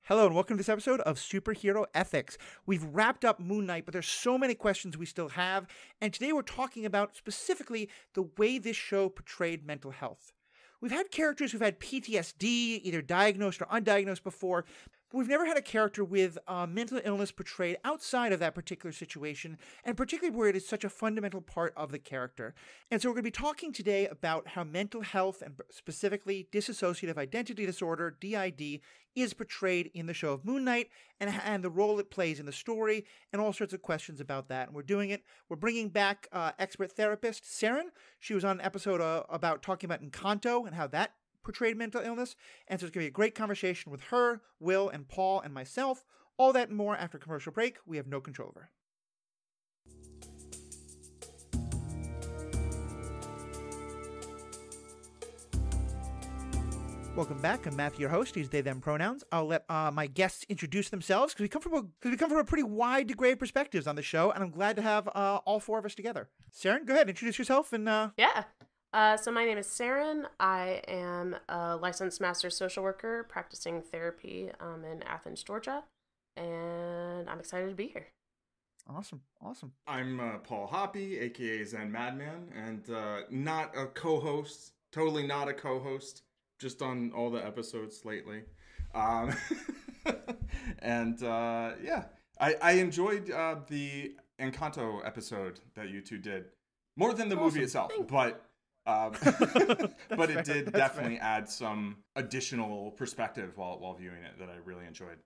Hello and welcome to this episode of Superhero Ethics. We've wrapped up Moon Knight, but there's so many questions we still have, and today we're talking about specifically the way this show portrayed mental health. We've had characters who've had PTSD, either diagnosed or undiagnosed before, but we've never had a character with mental illness portrayed outside of that particular situation, and particularly where it is such a fundamental part of the character. And so we're going to be talking today about how mental health, and specifically dissociative identity disorder, DID, is portrayed in the show of Moon Knight, and the role it plays in the story, and all sorts of questions about that. And we're bringing back expert therapist Saron. She was on an episode about talking about Encanto and how that portrayed mental illness, and so it's going to be a great conversation with her, Will, and Paul, and myself. All that and more after a commercial break we have no control over. Welcome back. I'm Matthew, your host. He's they, them pronouns. I'll let my guests introduce themselves because we come from a pretty wide degree of perspectives on the show, and I'm glad to have all four of us together. Saron, go ahead, introduce yourself. And Yeah. So my name is Saron. I am a licensed master social worker practicing therapy in Athens, Georgia, and I'm excited to be here. Awesome. I'm Paul Hoppy, aka Zen Madman, and not a co-host, totally not a co-host, just on all the episodes lately. And I enjoyed the Encanto episode that you two did. More than the movie itself, but it did definitely add some additional perspective while viewing it that I really enjoyed.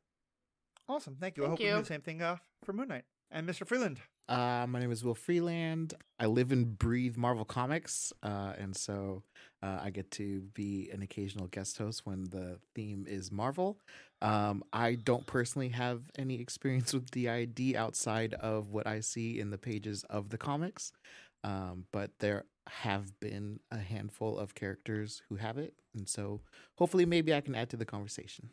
Awesome. Thank you. I hope we do the same thing for Moon Knight. And Mr. Freeland. My name is Will Freeland. I live and breathe Marvel Comics, and so I get to be an occasional guest host when the theme is Marvel. I don't personally have any experience with DID outside of what I see in the pages of the comics, but there have been a handful of characters who have it, and so hopefully maybe I can add to the conversation.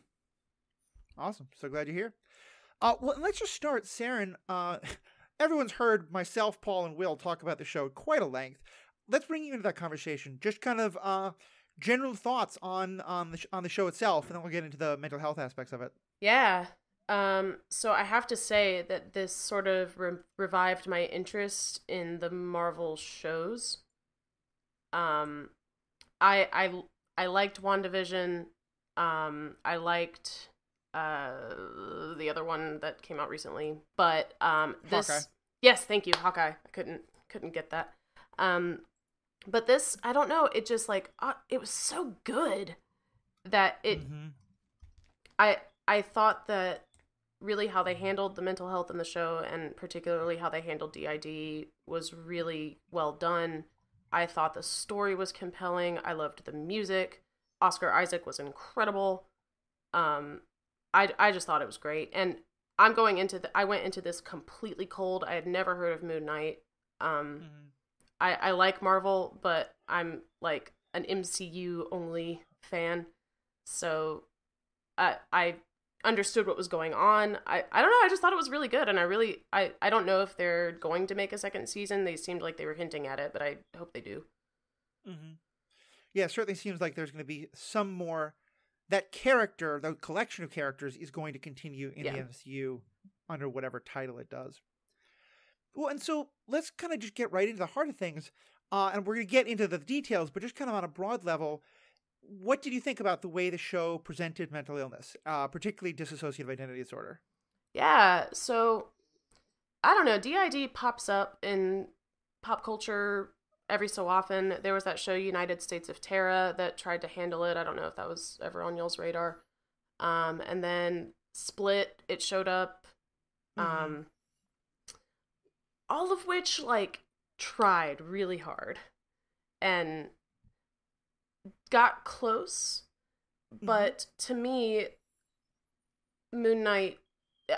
Awesome. So glad you're here. Well, let's just start. Saron, everyone's heard myself, Paul, and Will talk about the show at quite a length. Let's bring you into that conversation. Just kind of general thoughts on the show itself, and then we'll get into the mental health aspects of it. Yeah. So I have to say that this sort of revived my interest in the Marvel shows. I liked WandaVision. I liked the other one that came out recently, but this Hawkeye. Yes, thank you, Hawkeye. I couldn't get that. But this, I don't know, it just it was so good that it I thought that really how they handled the mental health in the show, and particularly how they handled DID, was really well done. I thought the story was compelling. I loved the music. Oscar Isaac was incredible. I just thought it was great. And I went into this completely cold. I had never heard of Moon Knight. I like Marvel, but I'm like an MCU only fan. So I understood what was going on. I don't know, I just thought it was really good, and I don't know if they're going to make a second season. They seemed like they were hinting at it, but I hope they do. Yeah, it certainly seems like there's going to be some more. That character, the collection of characters, is going to continue in the MCU under whatever title it does. Well, and so let's kind of just get right into the heart of things, and we're going to get into the details, but just kind of on a broad level, what did you think about the way the show presented mental illness, particularly dissociative identity disorder? Yeah, so, I don't know, DID pops up in pop culture every so often. There was that show United States of Terra that tried to handle it. I don't know if that was ever on y'all's radar. And then Split, it showed up. All of which, tried really hard and got close. But to me, Moon Knight,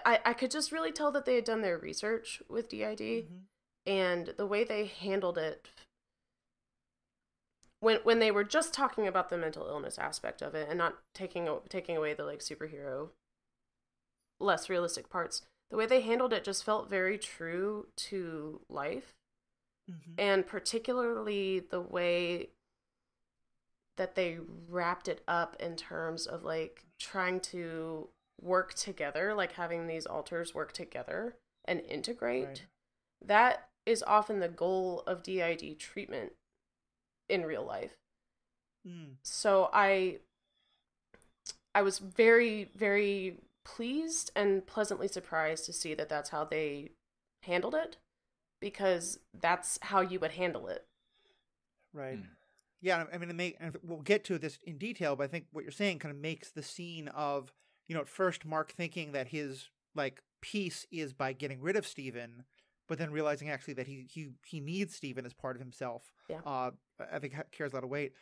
I could just really tell that they had done their research with DID, and the way they handled it, when they were just talking about the mental illness aspect of it and not taking away the superhero, less realistic parts, the way they handled it just felt very true to life. And particularly the way that they wrapped it up in terms of trying to work together, like having these alters work together and integrate, that is often the goal of DID treatment in real life. So I was very, very pleased and pleasantly surprised to see that that's how they handled it, because that's how you would handle it. Right. Yeah, I mean, and we'll get to this in detail, but I think what you're saying kind of makes the scene of, at first Marc thinking that his peace is by getting rid of Stephen, but then realizing actually that he needs Stephen as part of himself. Yeah. I think carries a lot of weight.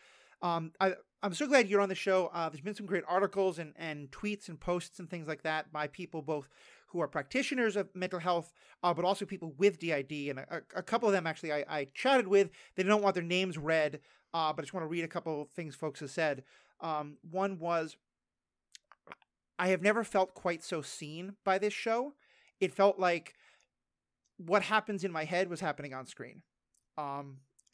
I'm so glad you're on the show. There's been some great articles and tweets and posts and things like that by people both who are practitioners of mental health, but also people with DID. And a couple of them actually I chatted with. They don't want their names read, but I just want to read a couple of things folks have said. One was, I have never felt quite so seen by this show. It felt like what happens in my head was happening on screen.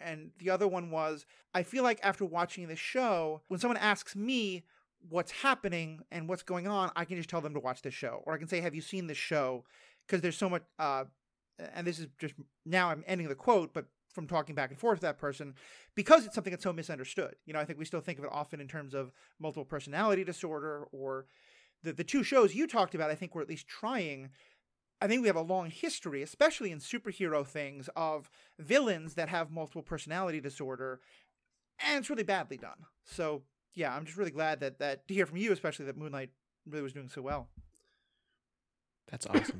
And the other one was, I feel like after watching this show, when someone asks me what's happening and what's going on, I can just tell them to watch this show. Or I can say, have you seen this show? Because there's so much, and this is just, now I'm ending the quote, but from talking back and forth with that person, because it's something that's so misunderstood. I think we still think of it often in terms of multiple personality disorder, or the two shows you talked about, I think we're at least trying. I think we have a long history, especially in superhero things, of villains that have multiple personality disorder, and it's really badly done. So, yeah, I'm just really glad that to hear from you, especially that Moonlight really was doing so well. That's awesome.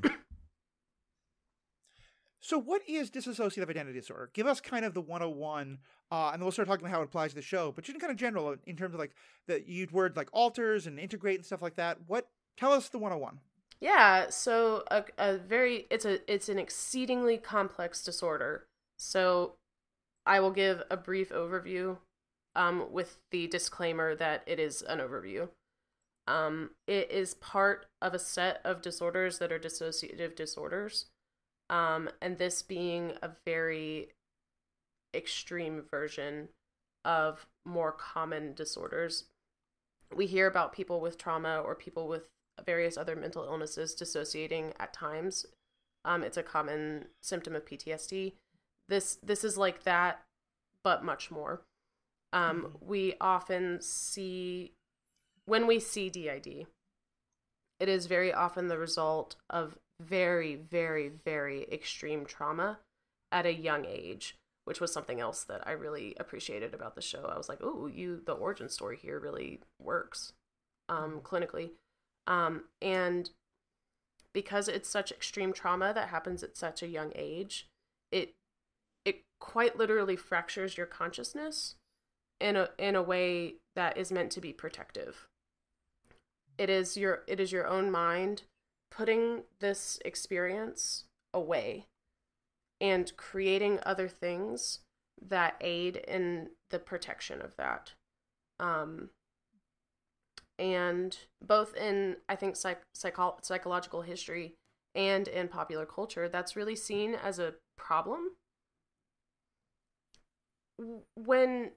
So what is dissociative identity disorder? Give us kind of the 101, and then we'll start talking about how it applies to the show, but just in kind of general, in terms of the used word like alters and integrate and stuff like that. Tell us the 101. Yeah, so it's an exceedingly complex disorder. So I will give a brief overview with the disclaimer that it is an overview. It is part of a set of disorders that are dissociative disorders, and this being a very extreme version of more common disorders. We hear about people with trauma or people with various other mental illnesses dissociating at times. It's a common symptom of PTSD. This is like that, but much more. We often see, when we see DID, it is very often the result of very, very, very extreme trauma at a young age, which was something else that I really appreciated about the show. I was like, ooh, the origin story here really works clinically. And because it's such extreme trauma that happens at such a young age, it quite literally fractures your consciousness in a way that is meant to be protective. It is your own mind putting this experience away and creating other things that aid in the protection of that. And both in, I think, psychological history and in popular culture, that's really seen as a problem. When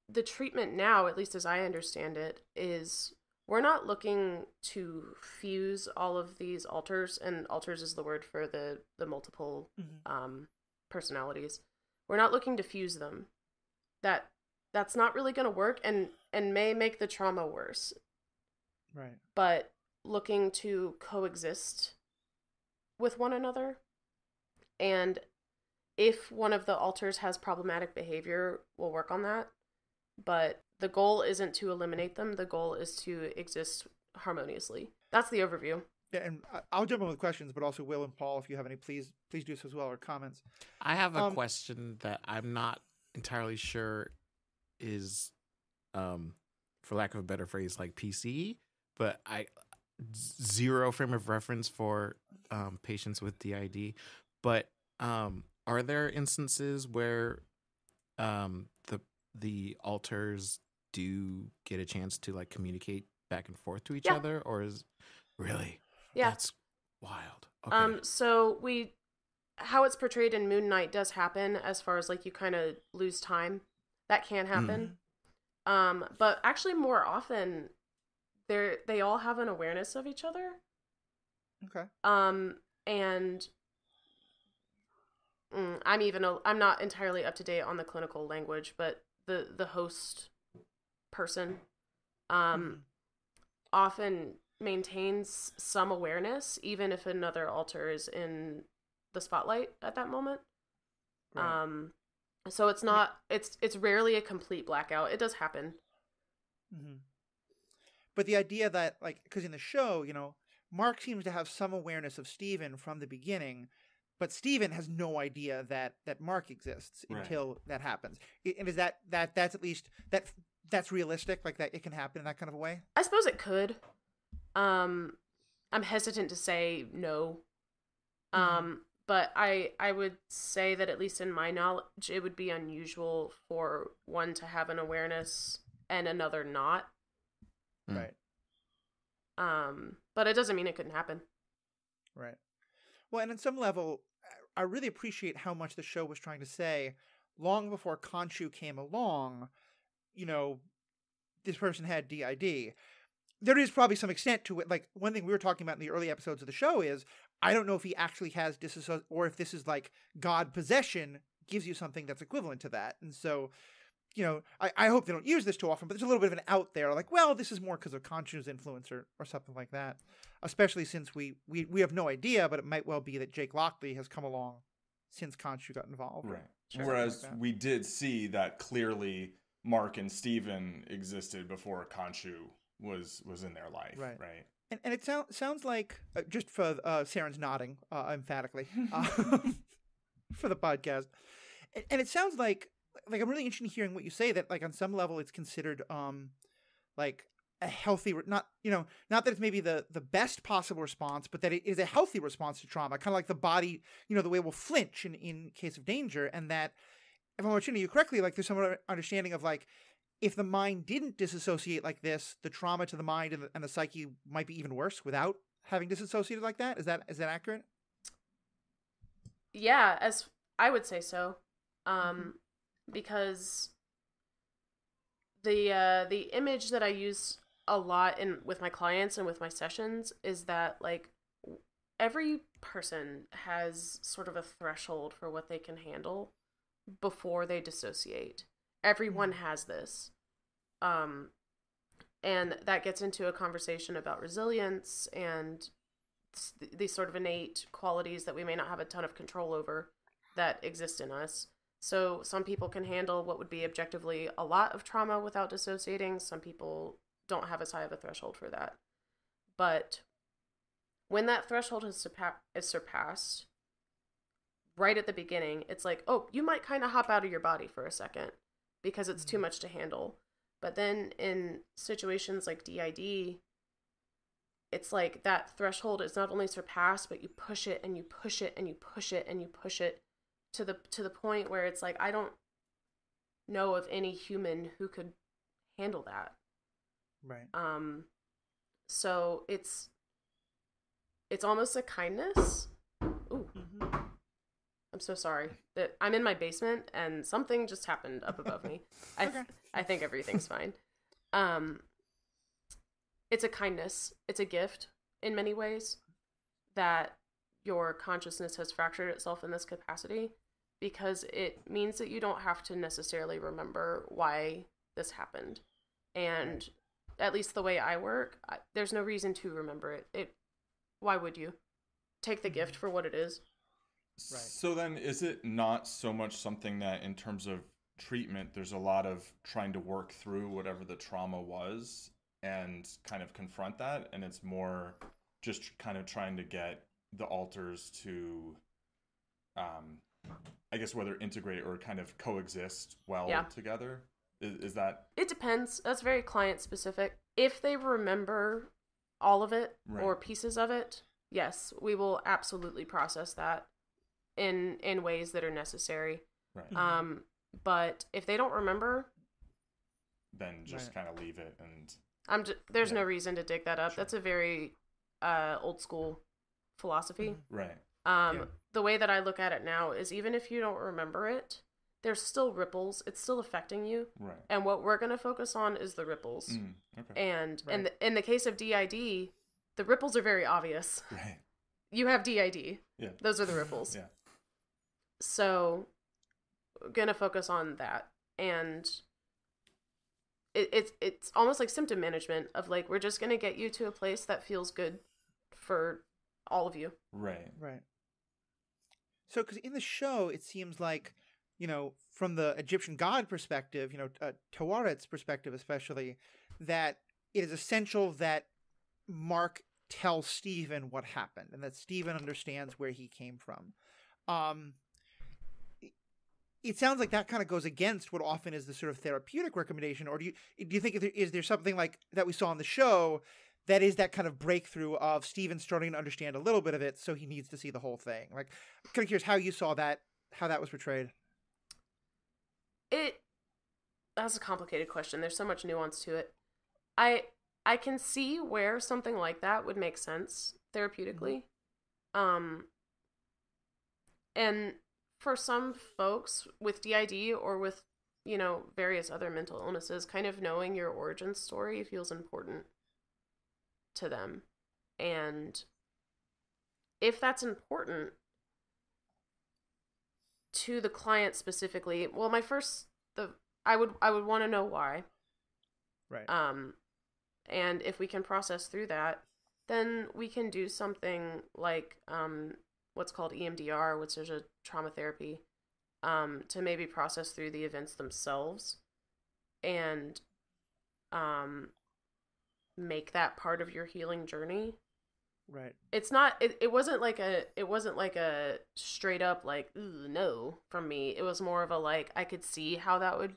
the treatment now, at least as I understand it, is we're not looking to fuse all of these alters, and alters is the word for the multiple personalities. We're not looking to fuse them. That's not really going to work, and may make the trauma worse. Right. But looking to coexist with one another. And if one of the alters has problematic behavior, we'll work on that. But the goal isn't to eliminate them. The goal is to exist harmoniously. That's the overview. Yeah, and I'll jump in with questions, but also Will and Paul, if you have any, please do so as well, or comments. I have a question that I'm not entirely sure is, for lack of a better phrase, like PC, but zero frame of reference for patients with DID. But are there instances where the alters do get a chance to like communicate back and forth to each other, or is really? Yeah, that's wild. Okay. So how it's portrayed in Moon Knight does happen, as far as like you kind of lose time. That can happen. But actually more often they all have an awareness of each other. Okay. And I'm not entirely up to date on the clinical language, but the host person often maintains some awareness, even if another alter is in the spotlight at that moment. Right. So it's not, it's rarely a complete blackout. It does happen. Mm-hmm. But the idea that, like, because in the show, you know, Marc seems to have some awareness of Stephen from the beginning, but Stephen has no idea that Marc exists until that happens. And is that's at least that's realistic, like that it can happen in that kind of a way? I suppose it could. I'm hesitant to say no. But I would say that at least in my knowledge, it would be unusual for one to have an awareness and another not. Right. But it doesn't mean it couldn't happen. Right. Well, and on some level, I really appreciate how much the show was trying to say, long before Khonshu came along, you know, this person had DID. There is probably some extent to it. Like, one thing we were talking about in the early episodes of the show is, I don't know if he actually has dissociative, or if this is like God possession gives you something that's equivalent to that. And so, you know, I hope they don't use this too often, but there's a little bit of an out there, like, well, this is more because of Khonshu's influence or something like that. Especially since we have no idea, but it might well be that Jake Lockley has come along since Khonshu got involved. Right. Whereas we did see that clearly Marc and Stephen existed before Khonshu was in their life. Right. And it sounds like, just for Saron's nodding emphatically for the podcast, and it sounds like I'm really interested in hearing what you say, that like on some level it's considered like a healthy, not that it's maybe the best possible response, but that it is a healthy response to trauma, kind of like the body, you know, the way we'll flinch in case of danger. And that, if I'm understanding you correctly, like there's some understanding of like, if the mind didn't disassociate like this, the trauma to the mind and the psyche might be even worse without having disassociated like that. Is that accurate? Yeah, as I would say so. Because the image that I use a lot with my clients and with my sessions is that, like, every person has sort of a threshold for what they can handle before they dissociate. Everyone has this. And that gets into a conversation about resilience and these sort of innate qualities that we may not have a ton of control over that exist in us. So some people can handle what would be objectively a lot of trauma without dissociating. Some people don't have as high of a threshold for that. But when that threshold is surpassed, right at the beginning, it's like, oh, you might kind of hop out of your body for a second because it's too much to handle. But then in situations like DID, it's like that threshold is not only surpassed, but you push it and you push it and you push it and you push it to the point where it's like, I don't know of any human who could handle that. Right. So it's almost a kindness. Ooh. I'm so sorry. I'm in my basement and something just happened up above me. Okay. I think everything's fine. It's a kindness. It's a gift in many ways that your consciousness has fractured itself in this capacity, because it means that you don't have to necessarily remember why this happened. And at least the way I work, there's no reason to remember it. Why would you? Take the gift for what it is. Right. So then, is it not so much something that in terms of treatment, there's a lot of trying to work through whatever the trauma was and kind of confront that, and it's more just kind of trying to get the alters to, I guess, whether integrate or kind of coexist well together? Is that? It depends. That's very client specific. If they remember all of it or pieces of it, yes, we will absolutely process that in ways that are necessary. Right. But if they don't remember, then just kind of leave it, and there's no reason to dig that up. Sure. That's a very old school philosophy. Right. The way that I look at it now is, even if you don't remember it, there's still ripples. It's still affecting you. Right. And what we're going to focus on is the ripples. Okay. And in the case of DID, the ripples are very obvious. Right. You have DID. Yeah. Those are the ripples. Yeah. So, going to focus on that. And it's almost like symptom management of like, we're just going to get you to a place that feels good for all of you. Right. Right. So, because in the show, it seems like, from the Egyptian god perspective, Tawaret's perspective especially, that it is essential that Marc tell Stephen what happened and that Stephen understands where he came from. It sounds like that kind of goes against what often is the sort of therapeutic recommendation, or do you think is there something like that we saw on the show that is that kind of breakthrough of Stephen starting to understand a little bit of it, so he needs to see the whole thing? Like, I'm kind of curious how you saw that, how that was portrayed. That's a complicated question. There's so much nuance to it. I can see where something like that would make sense therapeutically. And for some folks with DID or with, various other mental illnesses, kind of knowing your origin story feels important to them. And if that's important to the client specifically, well, I would want to know why. Right. And if we can process through that, then we can do something like what's called EMDR, which is a trauma therapy, to maybe process through the events themselves and make that part of your healing journey. Right. It's not. It wasn't like a straight up like, ooh, no from me. It was more of a like, I could see how that would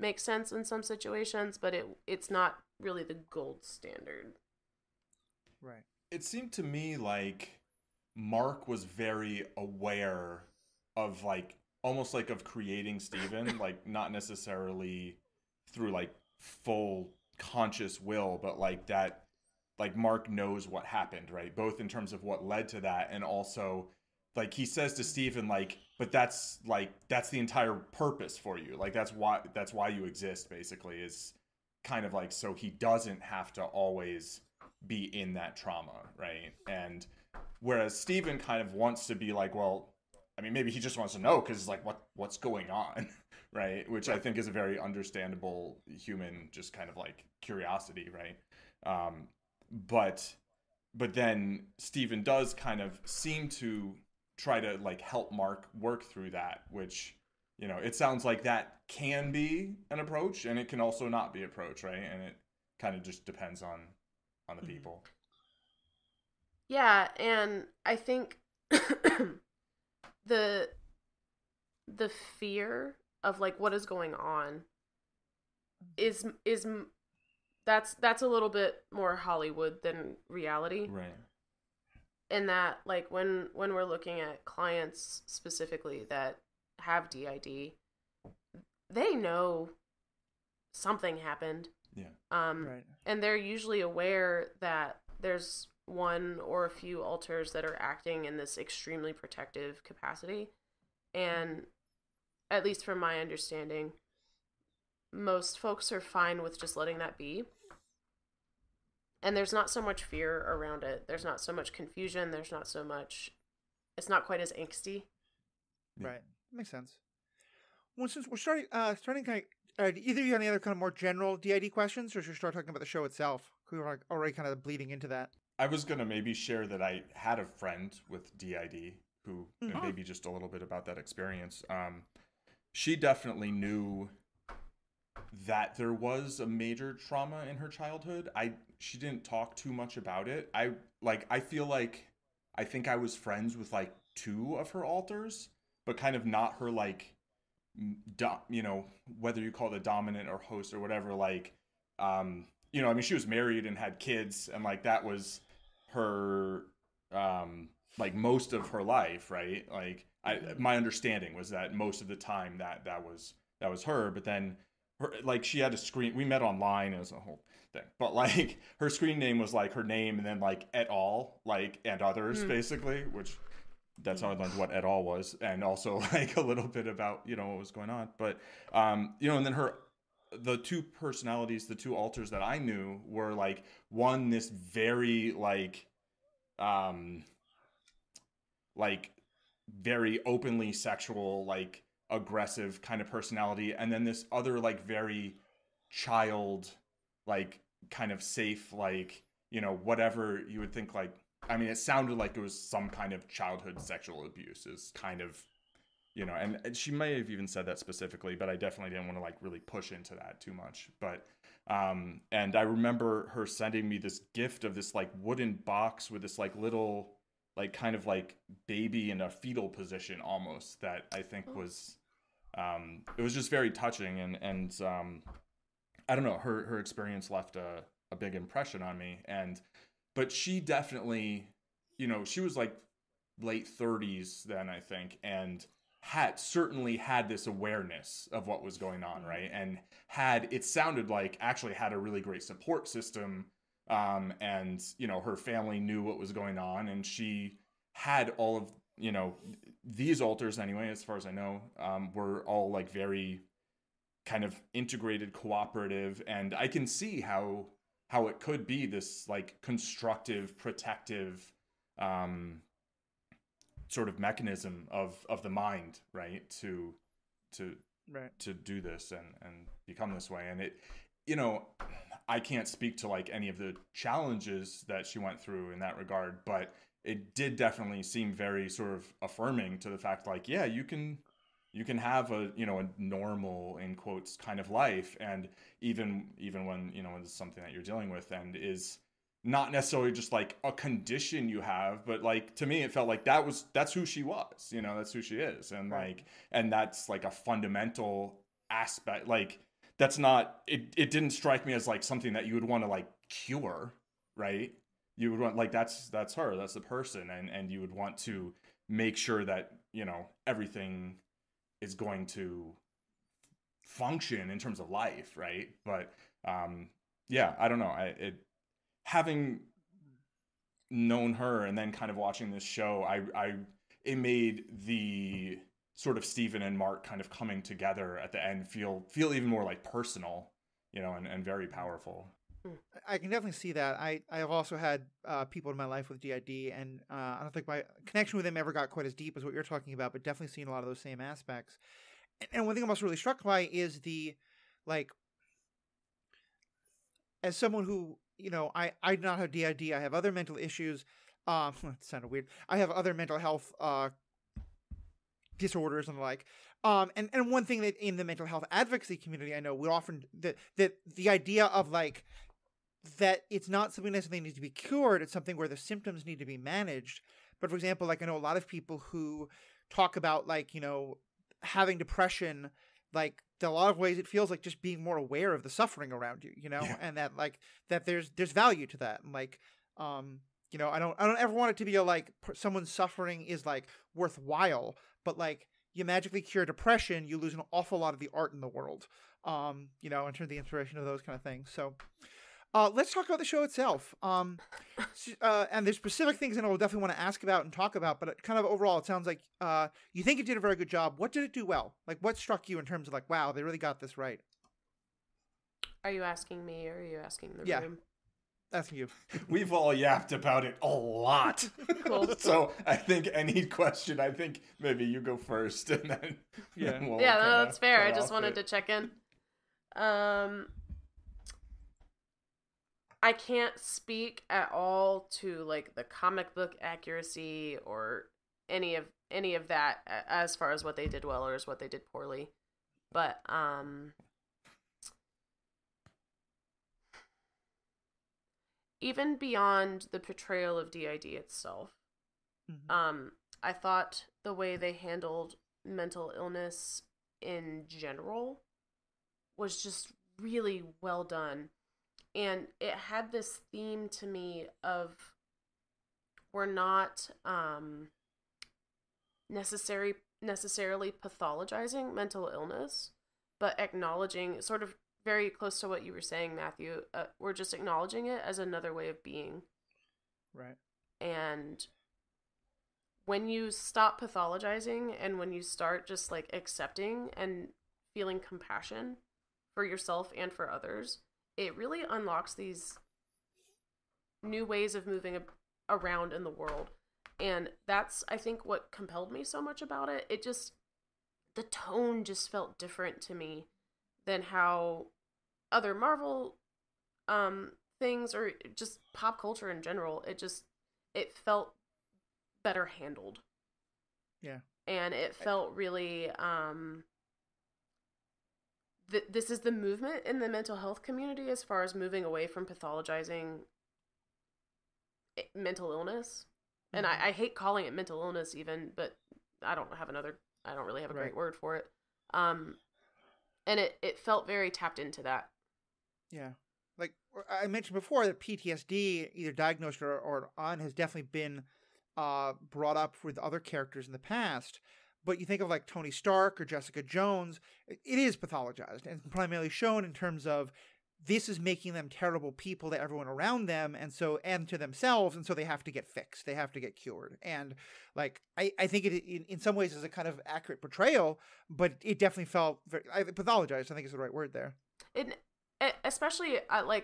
make sense in some situations, but it's not really the gold standard. Right. It seemed to me like Marc was very aware of like almost like of creating Stephen, like not necessarily through like full conscious will, but like that, like Marc knows what happened, right? Both in terms of what led to that, and also like he says to Stephen, like, but that's the entire purpose for you. Like that's why you exist, basically, is kind of like so he doesn't have to always be in that trauma, right? And whereas Stephen kind of wants to be like, well, I mean, maybe he just wants to know because like what's going on, right? Which I think is a very understandable human, just kind of like curiosity, right? But then Stephen does kind of seem to try to like help Marc work through that, which, it sounds like that can be an approach and it can also not be an approach, right? And it kind of just depends on the people. Yeah, and I think the fear of like what is going on is that's a little bit more Hollywood than reality. Right. In that, like, when we're looking at clients specifically that have DID, they know something happened. Yeah. Right. And they're usually aware that there's one or a few alters that are acting in this extremely protective capacity. And at least from my understanding, most folks are fine with just letting that be. And there's not so much fear around it. There's not so much confusion. It's not quite as angsty. Yeah. Right. Makes sense. Well, since we're starting kind of, either of you have any other kind of more general DID questions, or should we start talking about the show itself? We were already kind of bleeding into that. I was going to maybe share that I had a friend with DID who, and maybe just a little bit about that experience. She definitely knew that there was a major trauma in her childhood. She didn't talk too much about it. I feel like I think I was friends with like 2 of her alters, but kind of not her like, whether you call it a dominant or host or whatever, like, I mean, she was married and had kids, and like that was her, like most of her life, right? Like my understanding was that most of the time that was her, but then her, like she had a screen, we met online, it was a whole thing, but like her screen name was like her name and then like et al, like and others basically, which that's how I learned what et al. Was, and also like a little bit about, you know, what was going on. But you know, and then the two personalities, the two alters that I knew were like, one, this very like very openly sexual, like aggressive kind of personality, and then this other like very child, like kind of safe, like, you know, whatever you would think, like, I mean, it sounded like it was some kind of childhood sexual abuse is kind of, you know, and she may have even said that specifically, but I definitely didn't want to like really push into that too much. But and I remember her sending me this gift of this like wooden box with this like little, like kind of like baby in a fetal position almost, that I think was it was just very touching, and I don't know, her experience left a big impression on me. But she definitely, you know, she was like late 30s then, I think, and certainly had this awareness of what was going on, right? And it sounded like actually had a really great support system, and, you know, her family knew what was going on, and she had all of, you know, these alters anyway, as far as I know, were all like very kind of integrated, cooperative, and I can see how it could be this like constructive, protective sort of mechanism of the mind, right, to do this and become this way. And it, you know, I can't speak to like any of the challenges that she went through in that regard, but it did definitely seem very sort of affirming to the fact, like, yeah, you can have a, you know, a normal, in quotes, kind of life, and even when, you know, it's something that you're dealing with and is not necessarily just like a condition you have, but like, to me it felt like that's who she was, you know, that's who she is, and like, and that's like a fundamental aspect. Like, that's not, it didn't strike me as like something that you would want to like cure, right? You would want, like, that's her, that's the person, and you would want to make sure that, you know, everything is going to function in terms of life, right? But yeah, I don't know, having known her and then kind of watching this show, it made the sort of Stephen and Marc kind of coming together at the end feel even more like personal, you know, and very powerful. I can definitely see that. I have also had people in my life with DID, and I don't think my connection with them ever got quite as deep as what you're talking about, but definitely seen a lot of those same aspects. And one thing I'm also really struck by is the, like, as someone who, you know, I do not have DID, I have other mental issues. It sounded weird. I have other mental health disorders and the like. And one thing that in the mental health advocacy community, I know we often, that the idea of like, that it's not something necessarily needs to be cured, it's something where the symptoms need to be managed. But for example, like, I know a lot of people who talk about, like, you know, having depression, like, in a lot of ways it feels like just being more aware of the suffering around you, you know, yeah. And that, like, that there's value to that. And like, you know, I don't ever want it to be a, like, someone's suffering is like worthwhile, but like, you magically cure depression, you lose an awful lot of the art in the world, you know, in terms of the inspiration of those kind of things. So let's talk about the show itself. And there's specific things that I will definitely want to ask about and talk about, but kind of overall, it sounds like you think it did a very good job. What did it do well? Like, what struck you in terms of like, wow, they really got this right? Are you asking me, or are you asking the room? Asking you. We've all yapped about it a lot. Cool. So I think any question, I think maybe you go first, and then no, that's fair. I just wanted to check in. I can't speak at all to like the comic book accuracy or any of that as far as what they did well or as what they did poorly. But even beyond the portrayal of DID itself, I thought the way they handled mental illness in general was just really well done. And it had this theme to me of, we're not necessarily pathologizing mental illness, but acknowledging, sort of very close to what you were saying, Matthew, we're just acknowledging it as another way of being. Right. And when you stop pathologizing and when you start just like accepting and feeling compassion for yourself and for others, it really unlocks these new ways of moving around in the world. And that's, I think, what compelled me so much about it. It just, the tone just felt different to me than how other Marvel things, or just pop culture in general, it felt better handled. Yeah. And it felt really, this is the movement in the mental health community as far as moving away from pathologizing mental illness. And I hate calling it mental illness even, but I don't really have a great word for it. And it felt very tapped into that. Yeah. Like I mentioned before, that PTSD, either diagnosed or on, has definitely been brought up with other characters in the past. But you think of like Tony Stark or Jessica Jones, it is pathologized and primarily shown in terms of this is making them terrible people to everyone around them, and to themselves, and so they have to get fixed, they have to get cured. And like I think it in some ways is a kind of accurate portrayal, but it definitely felt pathologized, I think is the right word there. Especially I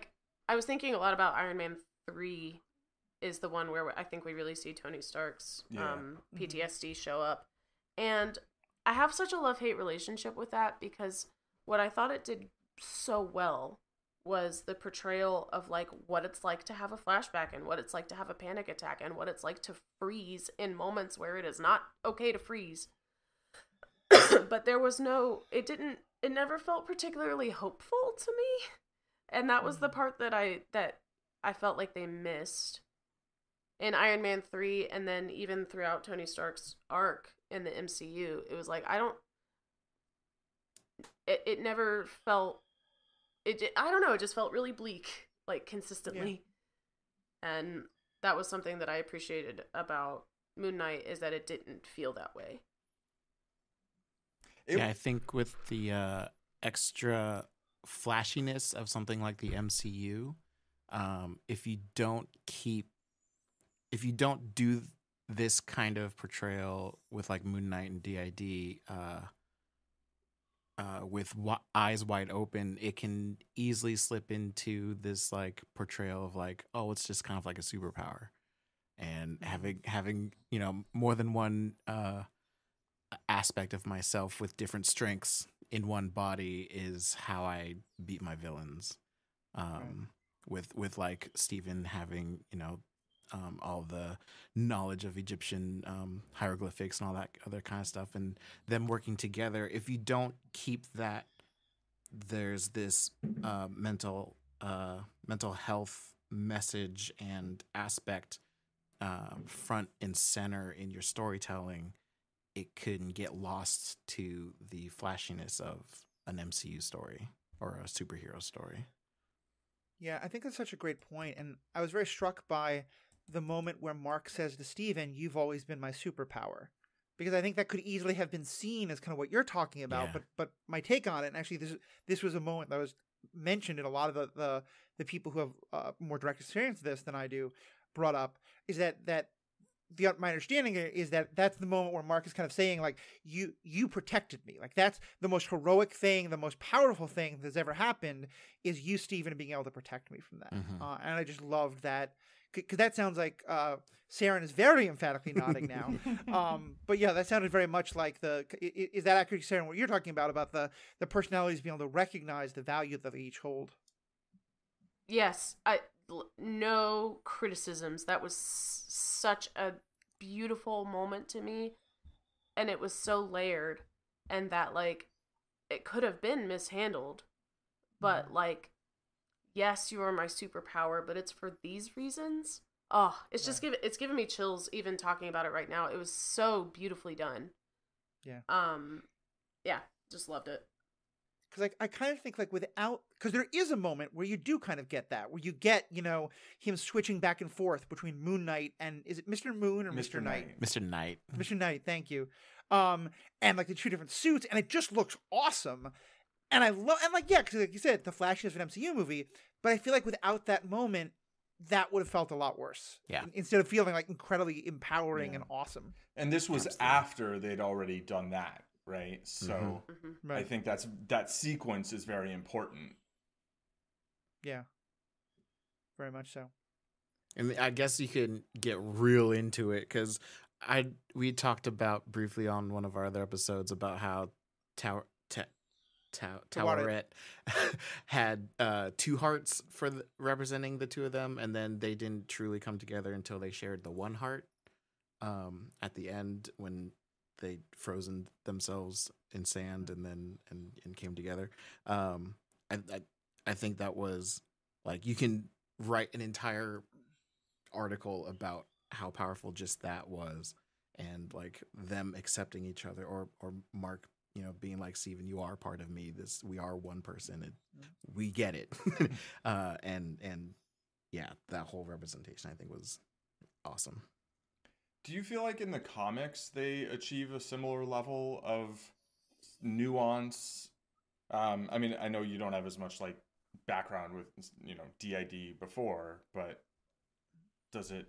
was thinking a lot about Iron Man 3 is the one where I think we really see Tony Stark's PTSD show up. And I have such a love-hate relationship with that, because what I thought it did so well was the portrayal of like what it's like to have a flashback, and what it's like to have a panic attack, and what it's like to freeze in moments where it is not okay to freeze. But there was it never felt particularly hopeful to me. And that was the part that I felt like they missed in Iron Man 3, and then even throughout Tony Stark's arc in the MCU. It was like, it never felt, I don't know, it just felt really bleak, like, consistently. Yeah. And that was something that I appreciated about Moon Knight, is that it didn't feel that way. Yeah, I think with the extra flashiness of something like the MCU, if you don't do this kind of portrayal with like Moon Knight and DID, with eyes wide open, it can easily slip into this like portrayal of like, oh, it's just kind of like a superpower, and having more than one aspect of myself with different strengths in one body is how I beat my villains. With like Stephen having all the knowledge of Egyptian hieroglyphics and all that other kind of stuff, and them working together. If you don't keep that, there's this mental health message and aspect front and center in your storytelling, it can get lost to the flashiness of an MCU story or a superhero story. Yeah, I think that's such a great point. And I was very struck by the moment where Mark says to Stephen, "You've always been my superpower." Because I think that could easily have been seen as kind of what you're talking about. Yeah. But my take on it, and actually this was a moment that was mentioned in a lot of the people who have more direct experience of this than I do, brought up, is that my understanding is that that's the moment where Mark is kind of saying, like, you protected me. Like, that's the most heroic thing, the most powerful thing that's ever happened, is you, Stephen, being able to protect me from that. Mm-hmm. And I just loved that, because that sounds like Saron is very emphatically nodding now. But yeah, that sounded very much like is that accurate, Saron, what you're talking about the personalities being able to recognize the value that they each hold? Yes, no criticisms. That was such a beautiful moment to me, and it was so layered, and that like it could have been mishandled, but like, yes, you are my superpower, but it's for these reasons. Oh, it's just giving me chills even talking about it right now. It was so beautifully done. Yeah. Yeah, just loved it. Because I kind of think like because there is a moment where you do kind of get that, where you get, him switching back and forth between Moon Knight and, is it Mr. Moon or Mr. Knight? Mr. Knight. Mr. Knight, thank you. And like the two different suits, and it just looks awesome. And I love, and like, yeah, because like you said, the flashiness of an MCU movie, but I feel like without that moment, that would have felt a lot worse. Yeah. Instead of feeling like incredibly empowering and awesome. And this was after they'd already done that, right? So Right. I think that sequence is very important. Yeah. Very much so. And I guess you can get real into it because we talked about briefly on one of our other episodes about how Towerette had two hearts for representing the two of them, and then they didn't truly come together until they shared the one heart at the end when they frozen themselves in sand and then and came together. I think that was like, you can write an entire article about how powerful just that was, and like them accepting each other, or Mark, you know, being like, Stephen, you are part of me. We are one person. We get it. and yeah, that whole representation I think was awesome. Do you feel like in the comics they achieve a similar level of nuance? I mean, I know you don't have as much like background with, you know, DID before, but does it?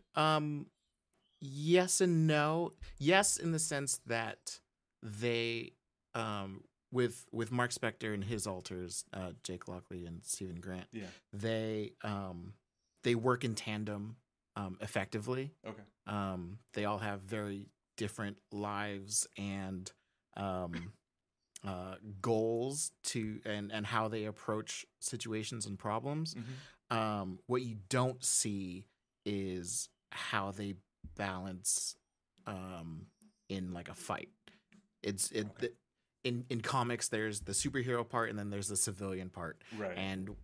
Yes and no. Yes, in the sense that they, with Mark Spector and his alters, Jake Lockley and Stephen Grant, they work in tandem effectively. Okay. They all have very different lives and goals and how they approach situations and problems. What you don't see is how they balance in like a fight. In comics there's the superhero part and then there's the civilian part. Right. And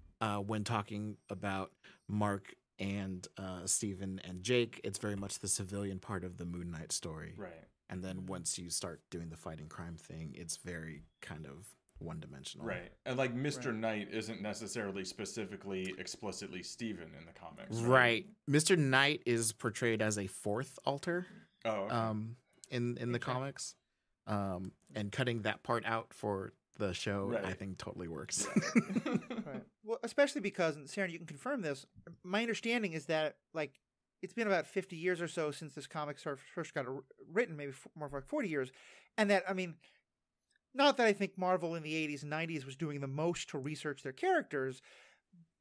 when talking about Mark and Stephen and Jake, it's very much the civilian part of the Moon Knight story. Right. And then once you start doing the fighting crime thing, it's very kind of one-dimensional. Right. And like Mr. Knight isn't necessarily specifically explicitly Stephen in the comics. Right. Mr. Knight is portrayed as a fourth alter. Oh, okay. In the comics. And cutting that part out for the show, I think totally works. Right. Well, especially because, and Saron, you can confirm this, my understanding is that like it's been about 50 years or so since this comic first got written, maybe more like 40 years. And that, I mean, not that I think Marvel in the 80s and 90s was doing the most to research their characters,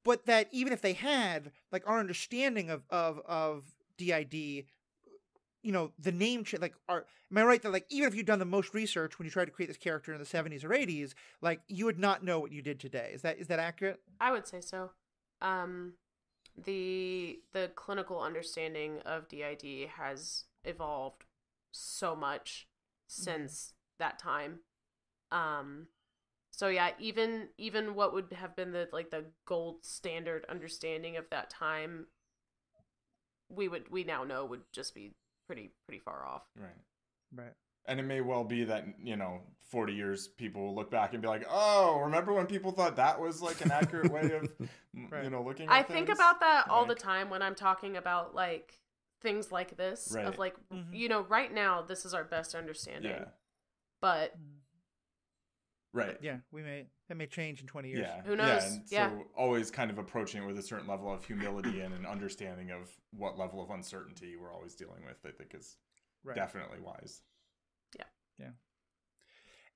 but that even if they had, like, our understanding of DID, you know, the name, like, am I right that, like, even if you'd done the most research when you tried to create this character in the 70s or 80s, like, you would not know what you did today. Is that accurate? I would say so. The clinical understanding of DID has evolved so much since that time. So yeah, even what would have been the gold standard understanding of that time, we now know would just be pretty far off. Right. And it may well be that, you know, 40 years people will look back and be like, oh, remember when people thought that was like an accurate way of, you know, looking at I things? think about that all the time when I'm talking about like things like this, of like, you know, right now this is our best understanding. Yeah. But right. Yeah, that may change in 20 years. Yeah. Who knows? Yeah. So always kind of approaching it with a certain level of humility and an understanding of what level of uncertainty we're always dealing with, I think is definitely wise. Yeah.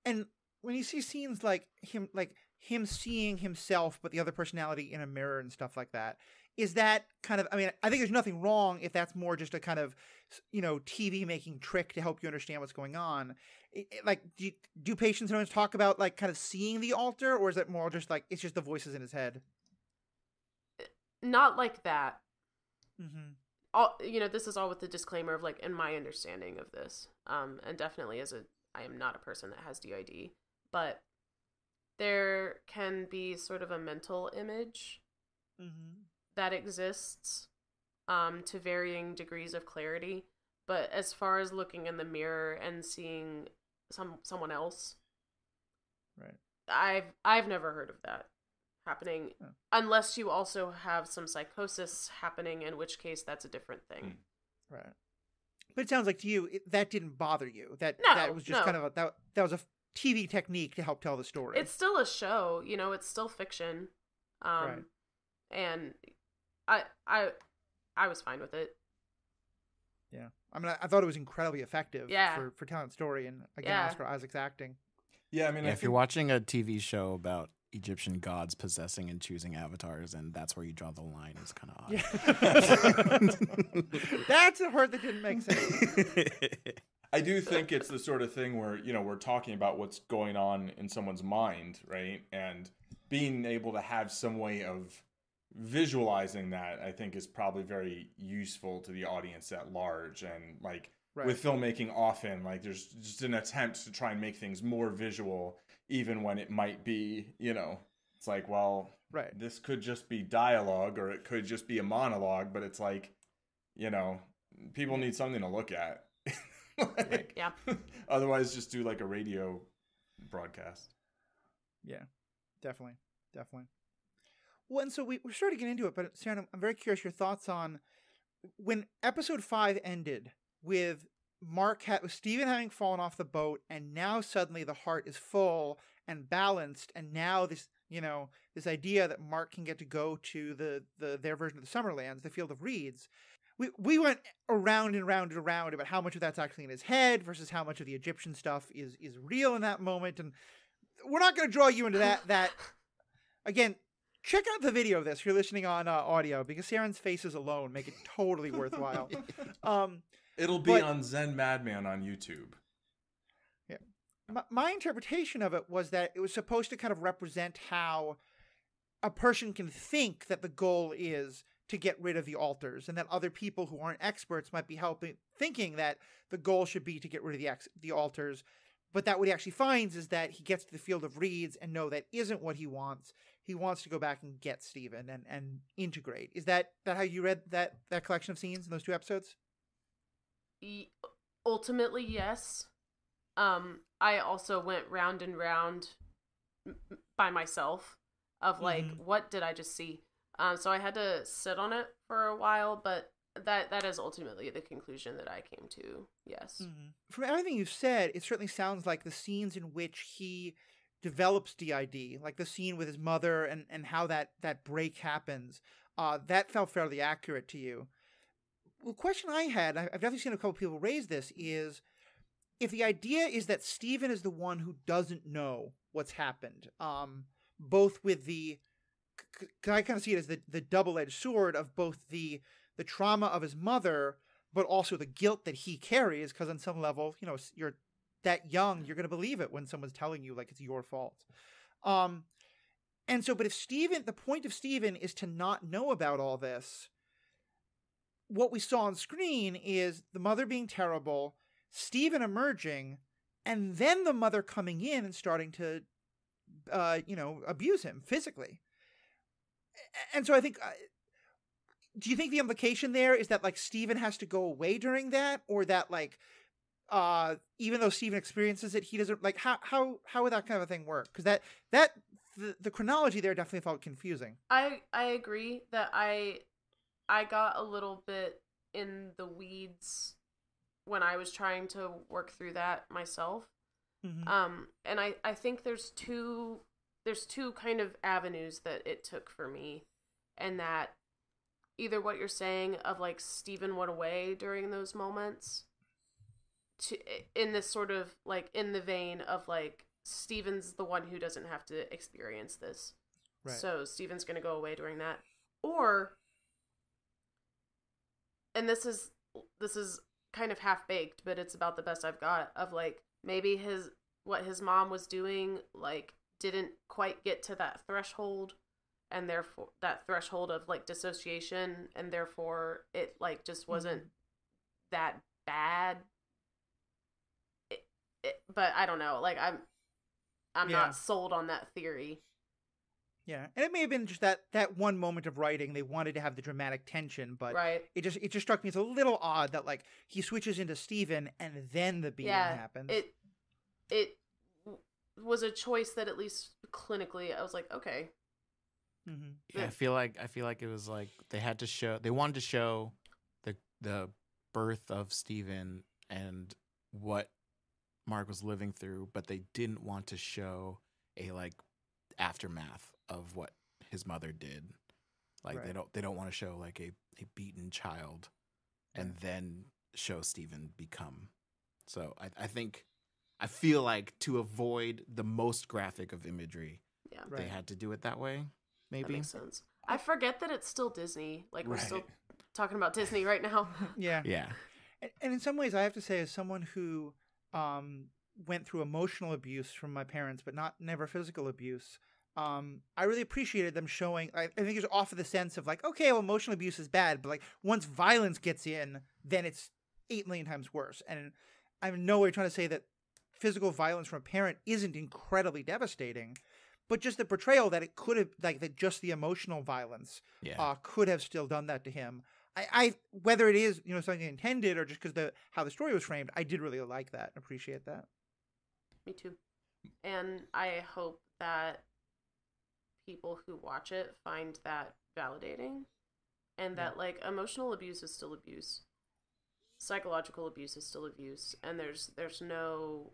And when you see scenes like him seeing himself, but the other personality in a mirror and stuff like that, is that kind of, I mean, I think there's nothing wrong if that's more just a kind of, you know, TV making trick to help you understand what's going on. Like, do patients sometimes talk about like kind of seeing the alter, or is it more just like, it's just the voices in his head? Not like that. All, you know, this is all with the disclaimer of like, in my understanding of this, and definitely I am not a person that has DID, but there can be sort of a mental image that exists, to varying degrees of clarity. But as far as looking in the mirror and seeing someone else, I've never heard of that happening, unless you also have some psychosis happening, in which case that's a different thing. Right. But it sounds like to you that didn't bother you. That was just kind of that was a TV technique to help tell the story. It's still a show, you know. It's still fiction, and I I was fine with it. Yeah. I mean, I thought it was incredibly effective for Talent Story and, again, Oscar Isaac's acting. Yeah, I mean, if you're watching a TV show about Egyptian gods possessing and choosing avatars, and that's where you draw the line, is kind of odd. Yeah. That's a part that didn't make sense. I do think it's the sort of thing where, we're talking about what's going on in someone's mind, right? And being able to have some way of visualizing that, I think, is probably very useful to the audience at large. And like with filmmaking, often like there's just an attempt to try and make things more visual, even when it might be, it's like, well, this could just be dialogue or it could just be a monologue, but it's like, people need something to look at. Yeah. Otherwise, just do like a radio broadcast. Yeah, definitely. Well, and so we're starting to get into it, but Saron, I'm very curious your thoughts on when episode 5 ended with with Stephen having fallen off the boat, and now suddenly the heart is full and balanced, and now this, this idea that Marc can get to go to their version of the Summerlands, the Field of Reeds. We went around and round and around about how much of that's actually in his head versus how much of the Egyptian stuff is real in that moment, and we're not going to draw you into that. Again, check out the video of this if you're listening on audio, because Saron's faces alone make it totally worthwhile. It'll be on Zen Madman on YouTube. Yeah. My interpretation of it was that it was supposed to kind of represent how a person can think that the goal is to get rid of the altars, and that other people who aren't experts might be thinking that the goal should be to get rid of the altars, but that what he actually finds is that he gets to the Field of Reeds and no, that isn't what he wants. He wants to go back and get Stephen and integrate. Is that how you read that collection of scenes in those 2 episodes? Ultimately, yes. I also went round and round by myself of like, what did I just see? So I had to sit on it for a while, but that is ultimately the conclusion that I came to. Yes. Mm-hmm. From everything you've said, it certainly sounds like the scenes in which he develops DID, like the scene with his mother and how that break happens, that felt fairly accurate to you. Well, the question I had, I've definitely seen a couple people raise this, is if the idea is that Stephen is the one who doesn't know what's happened, both with because I kind of see it as the double-edged sword of both the trauma of his mother, but also the guilt that he carries, because on some level, you're that young, you're going to believe it when someone's telling you like it's your fault. And so, but if the point of Stephen is to not know about all this, what we saw on screen is the mother being terrible, Stephen emerging, and then the mother coming in and starting to, abuse him physically. And so I think, do you think the implication there is that like Stephen has to go away during that, or that like, even though Stephen experiences it, he doesn't like how would that kind of a thing work? Because the chronology there definitely felt confusing. I agree that I got a little bit in the weeds when I was trying to work through that myself. Mm-hmm. And I think there's two kind of avenues that it took for me, and that either what you're saying of like Stephen went away during those moments, in this sort of like in the vein of like Stephen's the one who doesn't have to experience this, right. So Stephen's gonna go away during that, or, and this is kind of half baked, but it's about the best I've got, of like maybe what his mom was doing like didn't quite get to that threshold, and therefore that threshold of like dissociation, and therefore it like just wasn't that bad. But I don't know, like I'm not sold on that theory. Yeah, and it may have been just that one moment of writing, they wanted to have the dramatic tension, but right. it just struck me as a little odd that like he switches into Stephen and then the beating happens. It was a choice that at least clinically I was like, okay. Mm-hmm. Yeah, I feel like it was like they wanted to show the birth of Stephen and what Marc was living through, but they didn't want to show a like aftermath of what his mother did. Like they don't want to show like a beaten child and then show Stephen become. So I feel like to avoid the most graphic of imagery, they had to do it that way. Maybe that makes sense. I forget that it's still Disney. Like we're still talking about Disney right now. Yeah. Yeah. And in some ways, I have to say, as someone who went through emotional abuse from my parents, but never physical abuse, I really appreciated them showing. I think it's off of the sense of like, okay, well, emotional abuse is bad, but like once violence gets in, then it's 8 million times worse. And I'm in no way trying to say that physical violence from a parent isn't incredibly devastating, but just the portrayal that it could have, like, that just the emotional violence could have still done that to him. I whether it is, you know, something intended or just because how the story was framed, I did really like that, appreciate that. Me too. And I hope that people who watch it find that validating, and that like emotional abuse is still abuse, psychological abuse is still abuse, and there's no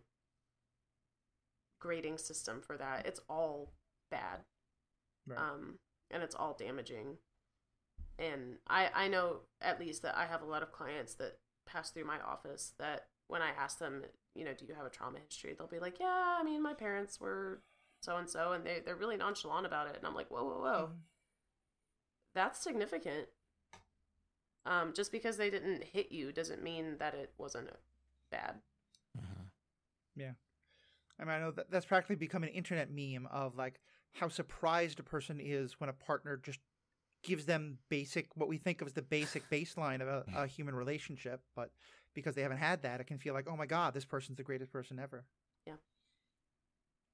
grading system for that. It's all bad, and it's all damaging. And I know at least that I have a lot of clients that pass through my office that when I ask them, you know, do you have a trauma history, they'll be like, yeah, I mean, my parents were so-and-so, and they're really nonchalant about it. And I'm like, whoa. That's significant. Just because they didn't hit you doesn't mean that it wasn't bad. Yeah. I mean, I know that's practically become an internet meme of like how surprised a person is when a partner just gives them what we think of as the basic baseline of a human relationship. But because they haven't had that, it can feel like, oh my God, this person's the greatest person ever. Yeah.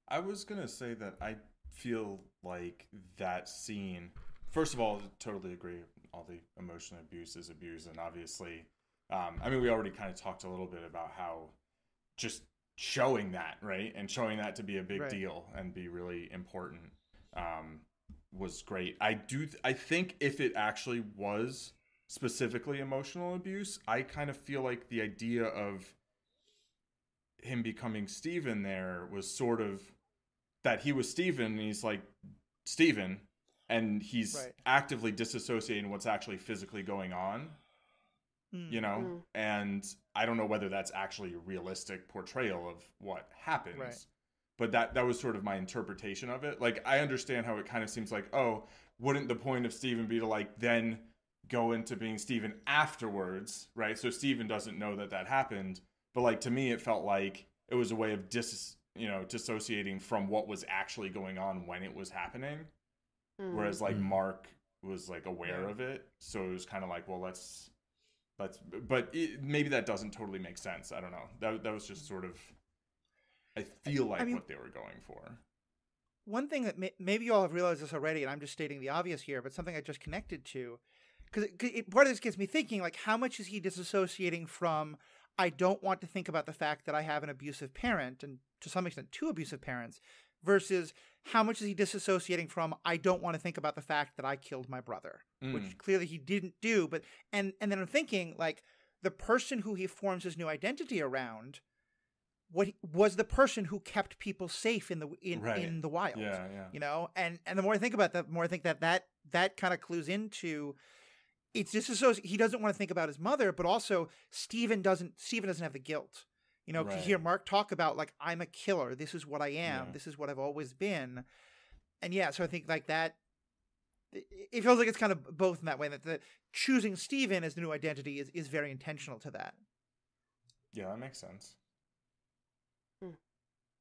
I was going to say that I feel like that scene, first of all, totally agree. All the emotional abuse is abuse. And obviously, I mean, we already kind of talked a little bit about how just showing that, right? And showing that to be a big deal and be really important was great. I think if it actually was specifically emotional abuse, I kind of feel like the idea of him becoming Stephen there was sort of that he was Stephen and he's like Stephen and he's actively disassociating what's actually physically going on, you know? And I don't know whether that's actually a realistic portrayal of what happens, but that was sort of my interpretation of it. Like, I understand how it kind of seems like, oh, wouldn't the point of Stephen be to like then go into being Stephen afterwards, right? So Stephen doesn't know that happened. But like, to me, it felt like it was a way of dissociating from what was actually going on when it was happening. Whereas like Mark was like aware of it. So it was kind of like, well, maybe that doesn't totally make sense. I don't know. That was just sort of, I feel like what they were going for. One thing that maybe you all have realized this already, and I'm just stating the obvious here, but something I just connected to, because part of this gets me thinking, like, how much is he disassociating from, I don't want to think about the fact that I have an abusive parent, and to some extent 2 abusive parents, versus how much is he disassociating from, I don't want to think about the fact that I killed my brother, which clearly he didn't do. But and then I'm thinking, like, the person who he forms his new identity around was the person who kept people safe in the wild. Yeah. You know, and the more I think about that, the more I think that kind of clues into it's disassociated. He doesn't want to think about his mother, but also Stephen doesn't have the guilt. You know, to hear Mark talk about, like, I'm a killer. This is what I am. This is what I've always been. And so I think like that, it feels like it's kind of both in that way, that choosing Stephen as the new identity is very intentional to that. Yeah, that makes sense.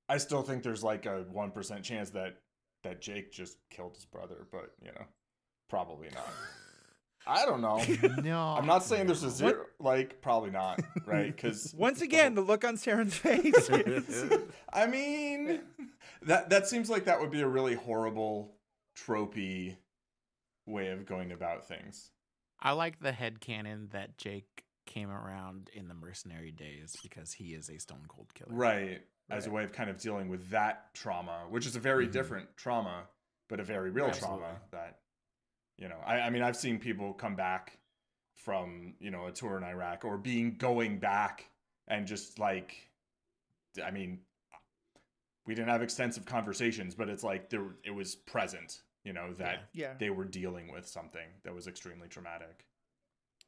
I still think there's like a 1% chance that Jake just killed his brother, but probably not. I don't know. No, I'm not saying there's a zero. Like, probably not, right? Because once again, the look on Saron's face. I mean, that seems like that would be a really horrible, tropey way of going about things. I like the headcanon that Jake came around in the mercenary days because he is a stone cold killer. Right. As a way of kind of dealing with that trauma, which is a very different trauma, but a very real trauma that, I mean, I've seen people come back from, a tour in Iraq or going back and just like, I mean, we didn't have extensive conversations, but it's like it was present, that they were dealing with something that was extremely traumatic.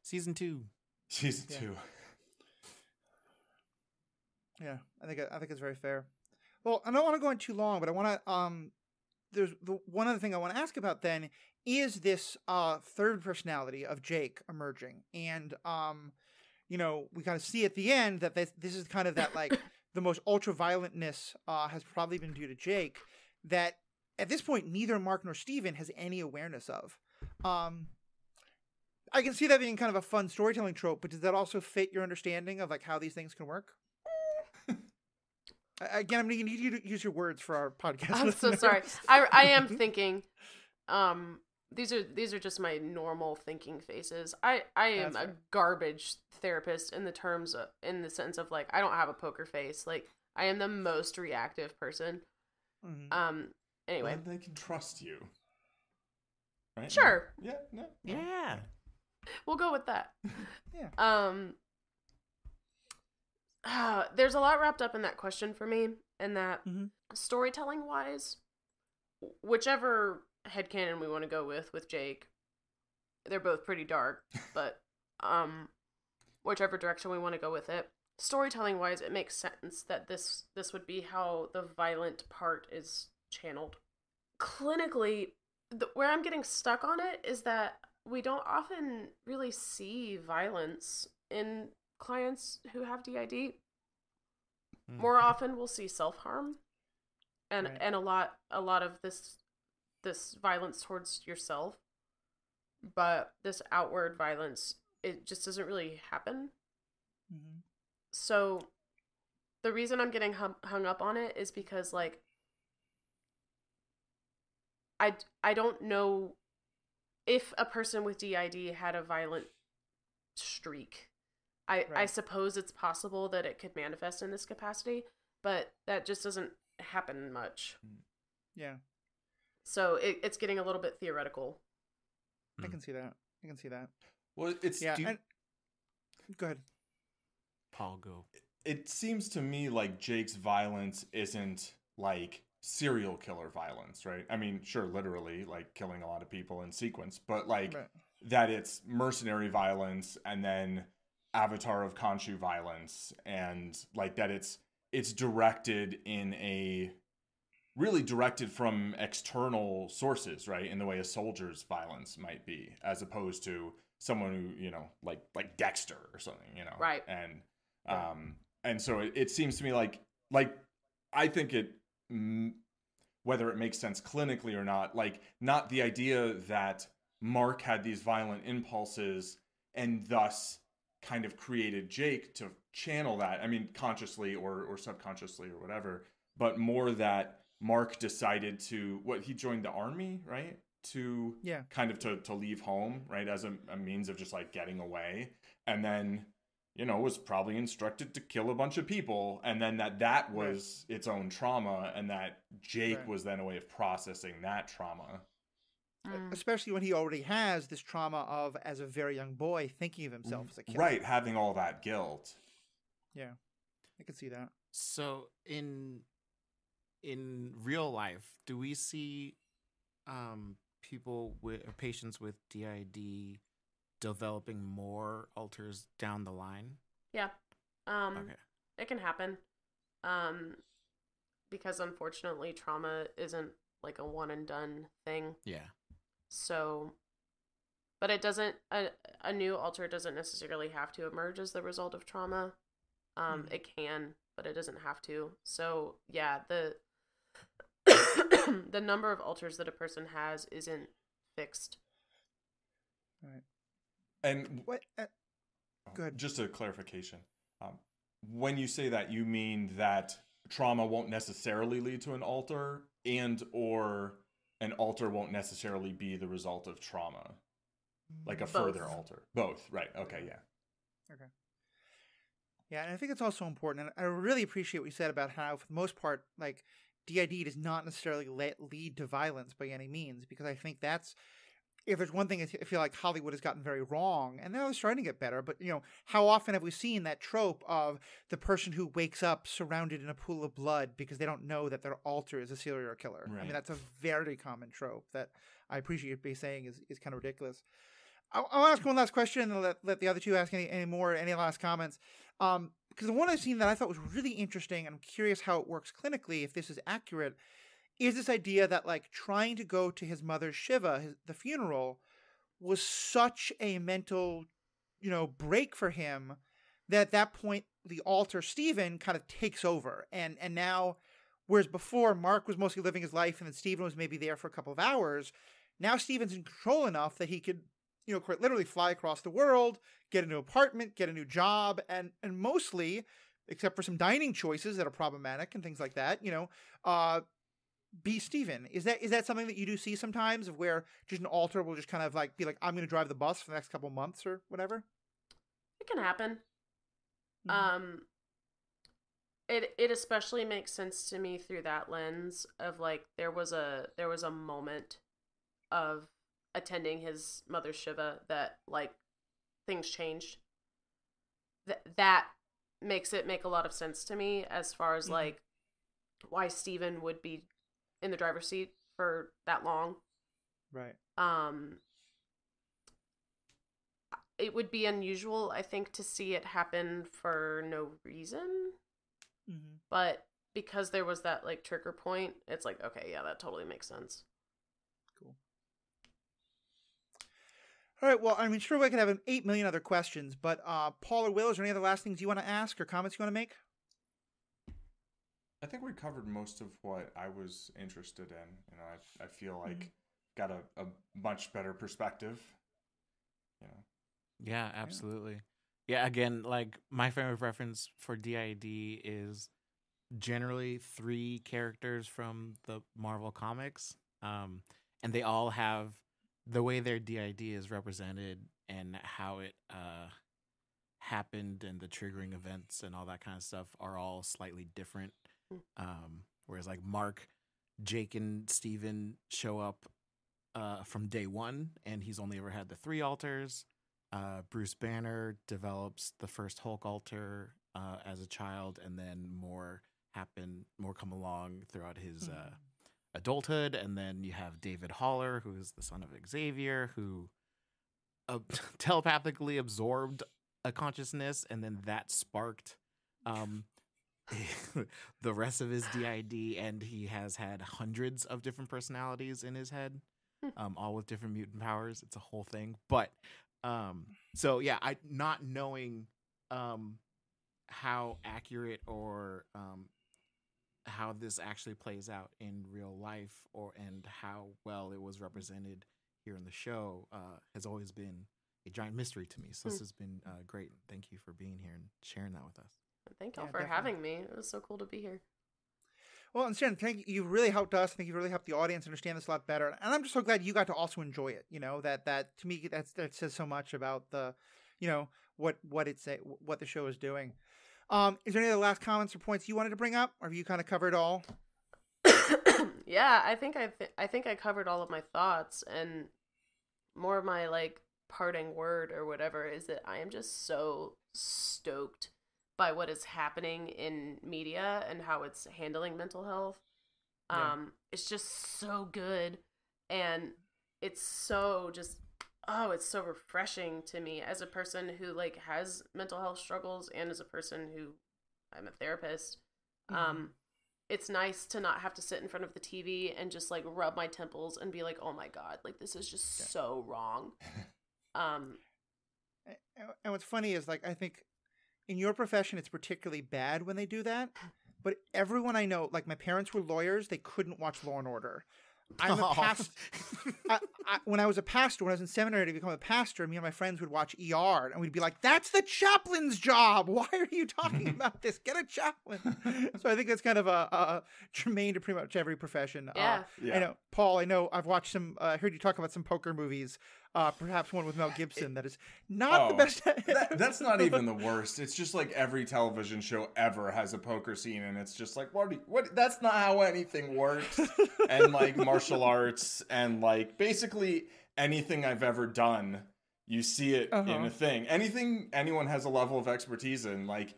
Season 2. Yeah, I think it's very fair. Well, I don't want to go in too long, but I want to there's one other thing I want to ask about then is this third personality of Jake emerging. And we kind of see at the end that this is kind of that like the most ultra violentness has probably been due to Jake, that at this point neither Marc nor Stephen has any awareness of. I can see that being kind of a fun storytelling trope, but does that also fit your understanding of like how these things can work? Again, I'm going to need you to use your words for our podcast. I'm so sorry. I am thinking. These are just my normal thinking faces. I am a garbage therapist in the sense of like I don't have a poker face. Like I am the most reactive person. Mm-hmm. Anyway, well, they can trust you. Right? Sure. Yeah. No. Yeah. We'll go with that. Yeah. There's a lot wrapped up in that question for me, and that storytelling wise, whichever headcanon we want to go with Jake, they're both pretty dark, but whichever direction we want to go with it, storytelling wise, it makes sense that this would be how the violent part is channeled. Clinically, where I'm getting stuck on it is that we don't often really see violence in clients who have DID. More often we'll see self-harm and a lot of this violence towards yourself, but this outward violence, it just doesn't really happen. So the reason I'm getting hung up on it is because like I don't know if a person with DID had a violent streak. I suppose it's possible that it could manifest in this capacity, but that just doesn't happen much. Yeah. So it's getting a little bit theoretical. I can see that. Well, it's... Yeah. Go ahead. Paul, go. It seems to me like Jake's violence isn't like serial killer violence, right? I mean, sure, literally, like killing a lot of people in sequence, but like that it's mercenary violence and then Avatar of Khonshu violence, and like that it's directed in a really directed from external sources, right? In the way a soldier's violence might be, as opposed to someone who, like Dexter or something, Right. And so it seems to me like I think it, whether it makes sense clinically or not, like not the idea that Marc had these violent impulses and thus kind of created Jake to channel that, I mean, consciously or subconsciously or whatever, but more that Marc decided he joined the army, right? To kind of to leave home, right? As a means of just like getting away. And then, was probably instructed to kill a bunch of people. And then that was its own trauma. And that Jake was then a way of processing that trauma. Especially when he already has this trauma of, as a very young boy, thinking of himself as a kid. Right, having all that guilt. Yeah, I can see that. So in real life, do we see patients with DID developing more alters down the line? Yeah. Okay. It can happen. Because unfortunately trauma isn't like a one and done thing. Yeah. So, but it doesn't, a new alter doesn't necessarily have to emerge as the result of trauma. It can, but it doesn't have to. So yeah, the number of alters that a person has isn't fixed. Right. And what? Good. Just a clarification. When you say that, you mean that trauma won't necessarily lead to an alter, and or an alter won't necessarily be the result of trauma, like a further alter. Both, right? Okay, yeah. Okay. Yeah, and I think it's also important, and I really appreciate what you said about how, for the most part, like DID does not necessarily lead to violence by any means, because I think that's if there's one thing I feel like Hollywood has gotten very wrong, and now it's starting to get better, but, how often have we seen that trope of the person who wakes up surrounded in a pool of blood because they don't know that their alter is a serial killer? Right. I mean, that's a very common trope that I appreciate you saying is kind of ridiculous. I'll ask one last question and let the other two ask any last comments. Because the one I've seen that I thought was really interesting, and I'm curious how it works clinically, if this is accurate, is this idea that, like, trying to go to his mother's Shiva, the funeral, was such a mental, break for him that at that point the alter, Stephen, kind of takes over. And now, whereas before Marc was mostly living his life and then Stephen was maybe there for a couple of hours, now Stephen's in control enough that he could, quite literally fly across the world, get a new apartment, get a new job, and mostly, except for some dining choices that are problematic and things like that, be Stephen. Is that something that you do see sometimes, of where just an alter will just kind of like be like, I'm going to drive the bus for the next couple of months or whatever? It can happen. Mm-hmm. It especially makes sense to me through that lens of, like, there was a moment of attending his mother's Shiva that, like, things changed. That makes it make a lot of sense to me as far as, like, why Stephen would be in the driver's seat for that long. Right. It would be unusual, I think, to see it happen for no reason. Mm-hmm. But because there was that, like, trigger point, it's like, okay, yeah, that totally makes sense. Cool. All right, well, I mean, sure, we could have 8 million other questions, but Paul or Will, is there any other last things you want to ask or comments you want to make? I think we covered most of what I was interested in. I feel like got a much better perspective. Yeah, absolutely. Yeah, again, like, my frame of reference for DID is generally 3 characters from the Marvel comics, and they all have the way their DID is represented and how it happened and the triggering events and all that kind of stuff are all slightly different. Whereas, like, Marc, Jake, and Stephen show up from day one, and he's only ever had the 3 alters. Bruce Banner develops the first Hulk alter as a child, and then more come along throughout his adulthood. And then you have David Haller, who is the son of Xavier, who telepathically absorbed a consciousness, and then that sparked the rest of his DID, and he has had hundreds of different personalities in his head, all with different mutant powers. It's a whole thing. But so yeah, I not knowing how accurate or how this actually plays out in real life, and how well it was represented here in the show has always been a giant mystery to me. So this has been great. Thank you for being here and sharing that with us. Thank y'all for having me. It was so cool to be here. Well, and Sharon, thank you. You've really helped us. I think you've really helped the audience understand this a lot better. And I'm just so glad you got to also enjoy it. That to me, that says so much about the, what the show is doing. Is there any other last comments or points you wanted to bring up, or have you kind of covered all? Yeah, I think I covered all of my thoughts, and more of my, like, parting word or whatever is that I am just so stoked by what is happening in media and how it's handling mental health. It's just so good, and it's so it's so refreshing to me as a person who, like, has mental health struggles, and as a person who, I'm a therapist. It's nice to not have to sit in front of the TV and just, like, rub my temples and be like, oh my God, like, this is just so wrong. And what's funny is, like, I think in your profession, it's particularly bad when they do that. But everyone I know, like, my parents were lawyers, they couldn't watch Law and Order. I'm a pastor. When I was a pastor, when I was in seminary to become a pastor, me and my friends would watch ER, and we'd be like, that's the chaplain's job. Why are you talking about this? Get a chaplain. So I think that's kind of a germane to pretty much every profession. Yeah. I know, Paul, I've watched some, heard you talk about some poker movies. Perhaps one with Mel Gibson that is not the best. That's not even the worst. It's just like every television show ever has a poker scene, and it's just like, what? That's not how anything works. And, like, martial arts, and, like, basically anything I've ever done, you see it in a thing. Anything anyone has a level of expertise in, like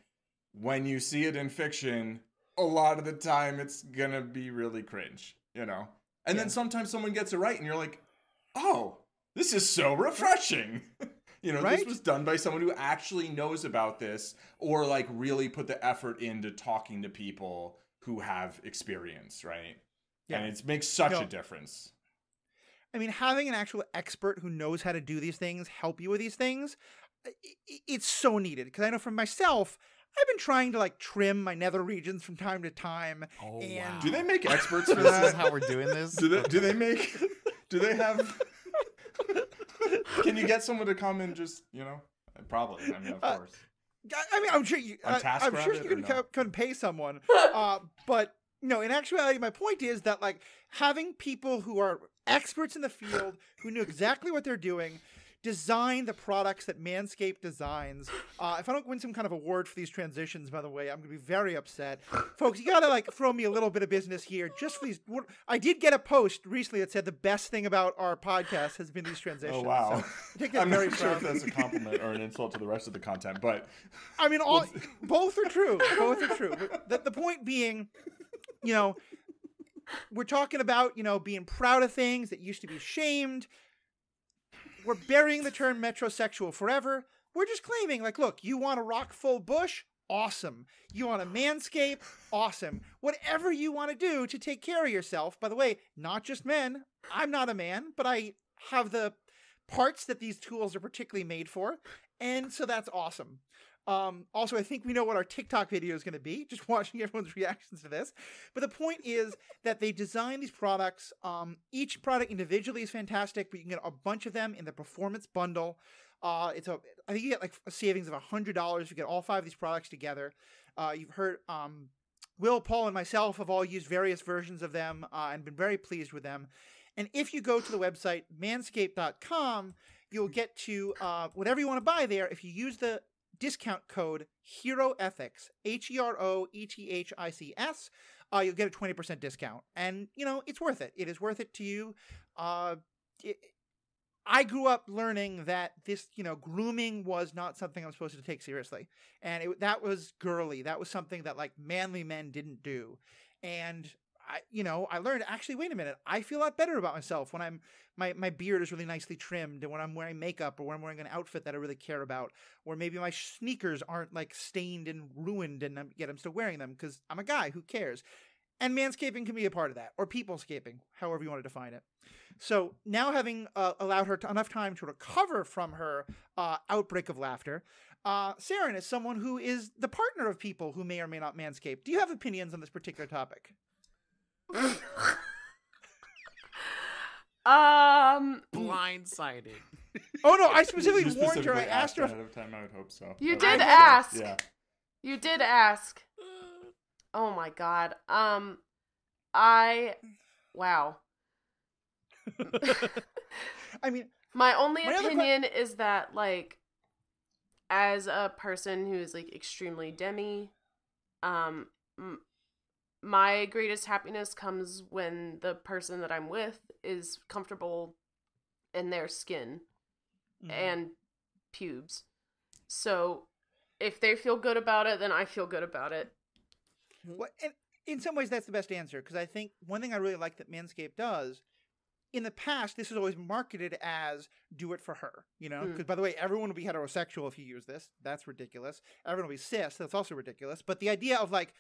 when you see it in fiction, a lot of the time it's gonna be really cringe, you know? And then sometimes someone gets it right and you're like, oh, this is so refreshing. You know, this was done by someone who actually knows about this, or like really put the effort into talking to people who have experience, right? Yeah. And it makes such a difference. I mean, having an actual expert who knows how to do these things, help you with these things, it's so needed. Because I know for myself, I've been trying to like trim my nether regions from time to time. Oh, and wow. Do they make experts for This that? is how we're doing this? Do they have... Can you get someone to come and just, you know, probably, I mean, of course. I mean, I'm sure you could pay someone. But no, in actuality, my point is that like having people who are experts in the field, who know exactly what they're doing, design the products that Manscaped designs. If I don't win some kind of award for these transitions, by the way, I'm going to be very upset. Folks, you got to like throw me a little bit of business here just for these. I did get a post recently that said the best thing about our podcast has been these transitions. Oh, wow. So I'm not sure if that's a compliment or an insult to the rest of the content, but... I mean, both are true. Both are true. But the point being, you know, we're talking about, you know, being proud of things that used to be shamed. We're burying the term metrosexual forever. We're just claiming, like, look, you want a rock full bush? Awesome. You want a manscape? Awesome. Whatever you want to do to take care of yourself. By the way, not just men. I'm not a man, but I have the parts that these tools are particularly made for. And so that's awesome. Also, I think we know what our TikTok video is going to be, just watching everyone's reactions to this. But the point is that they design these products. Each product individually is fantastic, but you can get a bunch of them in the performance bundle. I think you get like a savings of $100 if you get all 5 of these products together. You've heard Will, Paul, and myself have all used various versions of them and been very pleased with them. And if you go to the website manscaped.com, you'll get to whatever you want to buy there. If you use the discount code HEROETHICS, HEROETHICS, you'll get a 20% discount. And, you know, it's worth it. It is worth it to you. I grew up learning that this, you know, grooming was not something I'm supposed to take seriously. And that was girly. That was something that, like, manly men didn't do. And I learned, actually, wait a minute, I feel a lot better about myself when my beard is really nicely trimmed, and when I'm wearing makeup, or when I'm wearing an outfit that I really care about, or maybe my sneakers aren't like stained and ruined, and yet I'm still wearing them because I'm a guy who cares. And manscaping can be a part of that, or peoplescaping, however you want to define it. So now, having allowed her enough time to recover from her outbreak of laughter, Saron is someone who is the partner of people who may or may not manscape. Do you have opinions on this particular topic? Blindsided. Oh no, I specifically warned her. I asked her ahead of time. I would hope so. You did ask. Yeah. You did ask. Oh my god. Wow. I mean, my only opinion is that, like, as a person who is like extremely demi, my greatest happiness comes when the person that I'm with is comfortable in their skin and pubes. So if they feel good about it, then I feel good about it. Well, and in some ways, that's the best answer, because I think one thing I really like that Manscaped does, in the past, this is always marketed as do it for her, you know? Because, by the way, everyone will be heterosexual if you use this. That's ridiculous. Everyone will be cis. That's also ridiculous. But the idea of, like,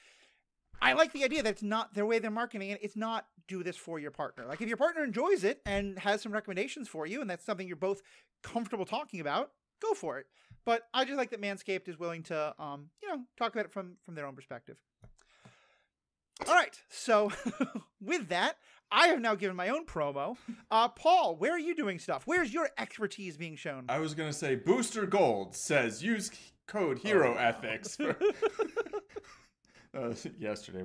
I like the idea that it's not their way they're marketing it. It's not do this for your partner. Like, if your partner enjoys it and has some recommendations for you, and that's something you're both comfortable talking about, go for it. But I just like that Manscaped is willing to, talk about it from their own perspective. All right. So with that, I have now given my own promo. Paul, where are you doing stuff? Where's your expertise being shown? I was going to say Booster Gold says use code HEROETHICS. Yesterday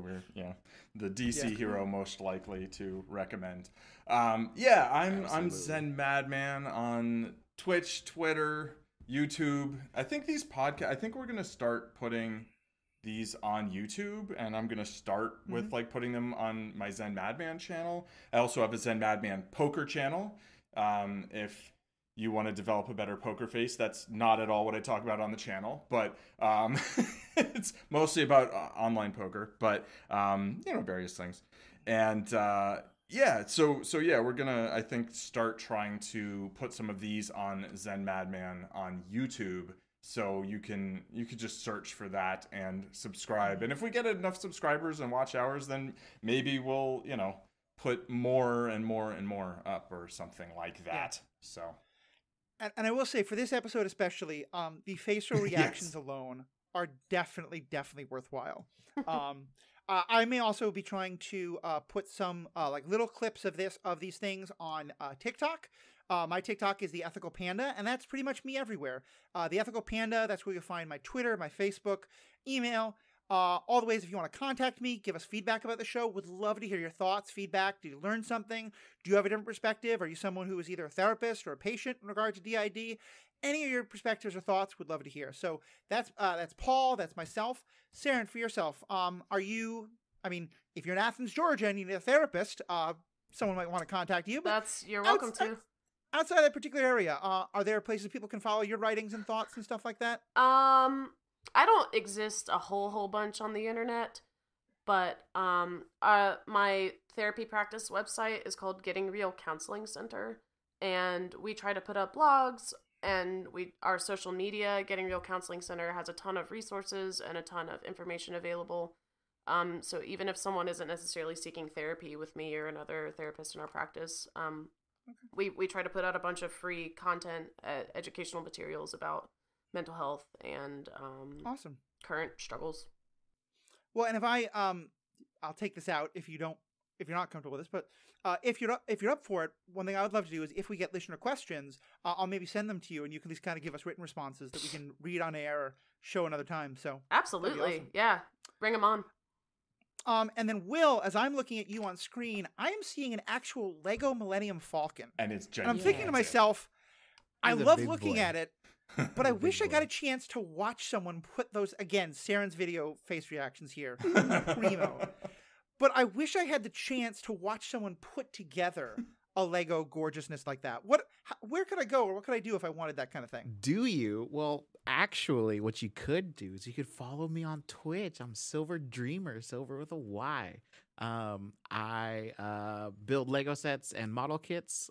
the DC hero most likely to recommend. I'm Zen Madman on Twitch, Twitter, YouTube. I think these podcasts, I think we're going to start putting these on YouTube, and I'm going to start with like putting them on my Zen Madman channel. I also have a Zen Madman poker channel. If you want to develop a better poker face, that's not at all what I talk about on the channel, but it's mostly about online poker, but various things. And yeah, so yeah, we're gonna, I think, start trying to put some of these on Zen Madman on YouTube. So you could just search for that and subscribe. And if we get enough subscribers and watch hours, then maybe we'll, put more and more and more up or something like that. Yeah. So. And I will say, for this episode especially, the facial reactions alone are definitely worthwhile. I may also be trying to put some like little clips of these things on TikTok. My TikTok is the Ethical Panda, and that's pretty much me everywhere. The Ethical Panda, that's where you'll find my Twitter, my Facebook, email, all the ways if you want to contact me, give us feedback about the show. Would love to hear your thoughts, feedback. Did you learn something? Do you have a different perspective? Are you someone who is either a therapist or a patient in regard to DID? Any of your perspectives or thoughts, would love to hear. So that's Paul, that's myself. Saron, for yourself, are you, if you're in Athens, Georgia, and you need a therapist, someone might want to contact you. But you're welcome to. Outside that particular area, are there places people can follow your writings and thoughts and stuff like that? I don't exist a whole bunch on the internet, but my therapy practice website is called Getting Real Counseling Center, and we try to put up blogs, and our social media, Getting Real Counseling Center, has a ton of resources and a ton of information available. So even if someone isn't necessarily seeking therapy with me or another therapist in our practice, we try to put out a bunch of free content, educational materials about mental health and awesome current struggles. Well, and if I'll take this out if you're not comfortable with this, but if you're up for it, one thing I would love to do is if we get listener questions, I'll maybe send them to you, and you can at least kind of give us written responses that we can read on air or show another time. So absolutely, awesome. Yeah, bring them on. And then Will, as I'm looking at you on screen, I am seeing an actual Lego Millennium Falcon, and it's gigantic. And I'm thinking to myself, I love looking at it. But I wish I got a chance to watch someone put those, again, Saron's video face reactions here, primo. But I wish I had the chance to watch someone put together a Lego gorgeousness like that. Where could I go, or what could I do if I wanted that kind of thing? Do you? Well, actually, what you could do is you could follow me on Twitch. I'm Silver Dreamer, Silver with a Y. I build Lego sets and model kits,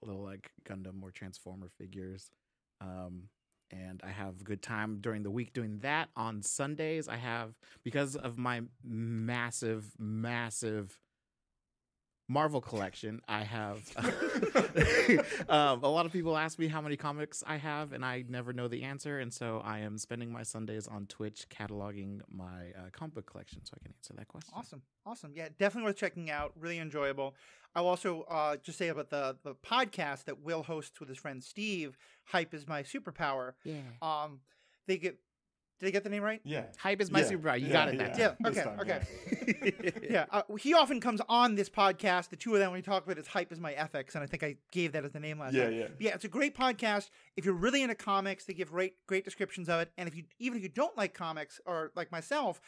little like Gundam or Transformer figures. And I have a good time during the week doing that. On Sundays, I have, because of my massive Marvel collection, I have a lot of people ask me how many comics I have, and I never know the answer, and so I am spending my Sundays on Twitch cataloging my comic book collection so I can answer that question. Awesome. Yeah, definitely worth checking out. Really enjoyable. I'll also just say about the podcast that Will hosts with his friend Steve, Hype is My Superpower. Yeah. Did I get the name right? Yeah. Hype is my superpower. You got it. Yeah. Okay. Yeah. He often comes on this podcast. The two of them, when we talk about it, Hype is My Ethics, and I think I gave that as the name last time. Yeah. It's a great podcast. If you're really into comics, they give great descriptions of it. And even if you don't like comics, or like myself,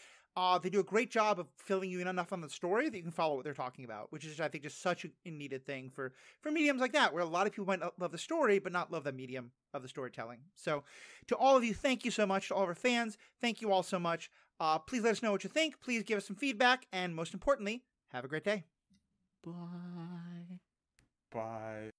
they do a great job of filling you in enough on the story that you can follow what they're talking about, which is, I think, just such a needed thing for mediums like that, where a lot of people might love the story, but not love the medium of the storytelling. So to all of you, thank you so much. To all of our fans, thank you all so much. Please let us know what you think. Please give us some feedback. And most importantly, have a great day. Bye. Bye.